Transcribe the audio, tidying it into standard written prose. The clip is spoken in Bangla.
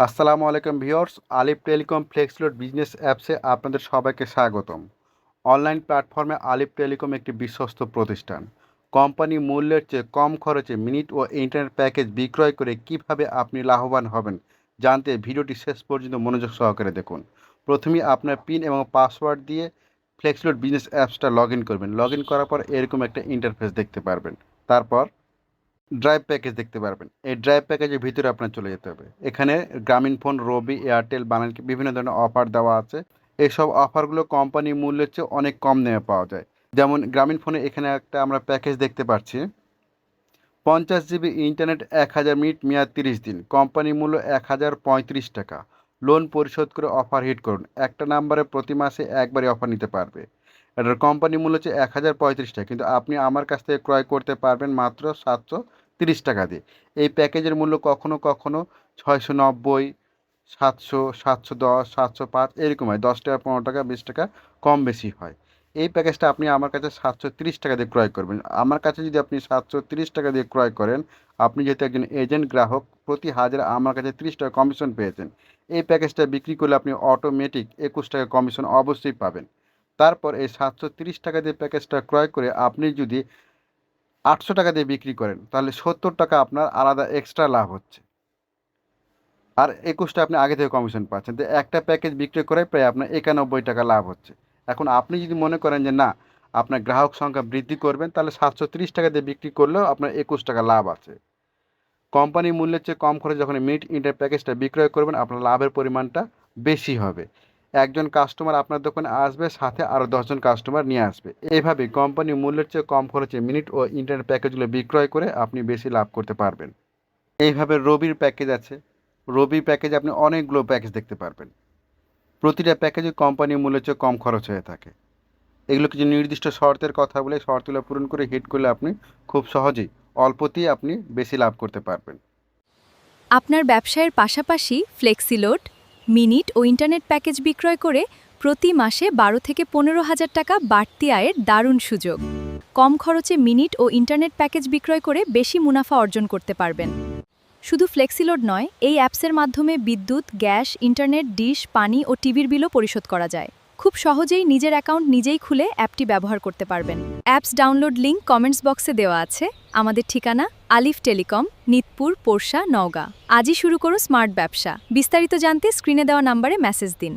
আসসালামু আলাইকুম ভিউয়ার্স, আলিফ টেলিকম ফ্লেক্সিলোড বিজনেস অ্যাপসে আপনাদের সবাইকে স্বাগতম। অনলাইন প্ল্যাটফর্মে আলিফ টেলিকম একটি বিশ্বস্ত প্রতিষ্ঠান। কোম্পানি মূল্যের চেয়ে কম খরচে মিনিট ও ইন্টারনেট প্যাকেজ বিক্রয় করে কিভাবে আপনি লাভবান হবেন জানতে ভিডিওটি শেষ পর্যন্ত মনোযোগ সহকারে দেখুন। প্রথমেই আপনার পিন এবং পাসওয়ার্ড দিয়ে ফ্লেক্সিলোড বিজনেস অ্যাপসটা লগ ইন করবেন। লগ ইন করার পর এরকম একটা ইন্টারফেস দেখতে পারবেন। তারপর ড্রাইভ প্যাকেজ দেখতে পারবেন। এই ড্রাইভ প্যাকেজের ভিতরে আপনার চলে যেতে হবে। এখানে গ্রামীণফোন, রবি, এয়ারটেল, বাংলালিংকে বিভিন্ন ধরনের অফার দেওয়া আছে। এইসব অফারগুলো কোম্পানি মূল্যের চেয়ে অনেক কম দামে পাওয়া যায়। যেমন গ্রামীণফোনে এখানে একটা আমরা প্যাকেজ দেখতে পাচ্ছি, 50 জিবি ইন্টারনেট, 1000 মিনিট, মেয়াদ 30 দিন, কোম্পানি মূল্য 1035 টাকা। লোন পরিশোধ করে অফার হিট করুন। একটা নাম্বারে প্রতি মাসে একবারই অফার নিতে পারবে। এটার কোম্পানি মূল্য হচ্ছে 1035 টাকা, কিন্তু আপনি আমার কাছ থেকে ক্রয় করতে পারবেন মাত্র 730 টাকা দিয়ে। এই প্যাকেজের মূল্য কখনো কখনো 690, 700, 710, 705 এরকম হয়। 10 টাকা, 15 টাকা, 20 টাকা কম বেশি হয়। এই প্যাকেজটা আপনি আমার কাছে 730 টাকা দিয়ে ক্রয় করবেন। আমার কাছে যদি আপনি 730 টাকা দিয়ে ক্রয় করেন, আপনি যেহেতু একজন এজেন্ট গ্রাহক, প্রতি হাজার আমার কাছে 30 টাকা কমিশন পেয়েছেন। এই প্যাকেজটা বিক্রি করলে আপনি অটোমেটিক 21 টাকা কমিশন অবশ্যই পাবেন। তারপর এই 730 টাকা দিয়ে প্যাকেজটা ক্রয় করে আপনি যদি 800 টাকা দিয়ে বিক্রি করেন, তাহলে 70 টাকা আপনার আলাদা এক্সট্রা লাভ হচ্ছে। আর 21টা আপনি আগে থেকে কমিশন পাচ্ছেন। তো একটা প্যাকেজ বিক্রি করে প্রায় আপনার 91 টাকা লাভ হচ্ছে। এখন আপনি যদি মনে করেন যে না, আপনার গ্রাহক সংখ্যা বৃদ্ধি করবেন, তাহলে 730 টাকা দিয়ে বিক্রি করলেও আপনার 21 টাকা লাভ আছে। কোম্পানি মূল্যের চেয়ে কম খরচে যখন মিড ইন্টার প্যাকেজটা বিক্রয় করবেন, আপনার লাভের পরিমাণটা বেশি হবে। একজন কাস্টমার আপনার দোকানে আসবে, সাথে আরও 10জন কাস্টমার নিয়ে আসবে। এইভাবে কোম্পানি মূল্যের চেয়ে কম খরচে মিনিট ও ইন্টারনেট প্যাকেজগুলো বিক্রয় করে আপনি বেশি লাভ করতে পারবেন। এইভাবে রবির প্যাকেজ আছে। রবি প্যাকেজে আপনি অনেকগুলো প্যাকেজ দেখতে পারবেন। প্রতিটা প্যাকেজে কোম্পানি মূল্যের চেয়ে কম খরচ হয়ে থাকে। এগুলো কিছু নির্দিষ্ট শর্তের কথা বলে, শর্তগুলো পূরণ করে হিট করলে আপনি খুব সহজেই অল্পতেই আপনি বেশি লাভ করতে পারবেন। আপনার ব্যবসায়ের পাশাপাশি ফ্লেক্সিলোড, মিনিট ও ইন্টারনেট প্যাকেজ বিক্রয় করে প্রতি মাসে 12 থেকে 15,000 টাকা বাড়তি আয়ের দারুণ সুযোগ। কম খরচে মিনিট ও ইন্টারনেট প্যাকেজ বিক্রয় করে বেশি মুনাফা অর্জন করতে পারবেন। শুধু ফ্লেক্সিলোড নয়, এই অ্যাপসের মাধ্যমে বিদ্যুৎ, গ্যাস, ইন্টারনেট, ডিশ, পানি ও টিভির বিলও পরিশোধ করা যায়। খুব সহজেই নিজের অ্যাকাউন্ট নিজেই খুলে অ্যাপটি ব্যবহার করতে পারবেন। অ্যাপস ডাউনলোড লিংক কমেন্টস বক্সে দেওয়া আছে। আমাদের ঠিকানা আলিফ টেলিকম, নিতপুর, পোরশা, নওগাঁ। আজই শুরু করো স্মার্ট ব্যবসা। বিস্তারিত জানতে স্ক্রিনে দেওয়া নাম্বারে মেসেজ দিন।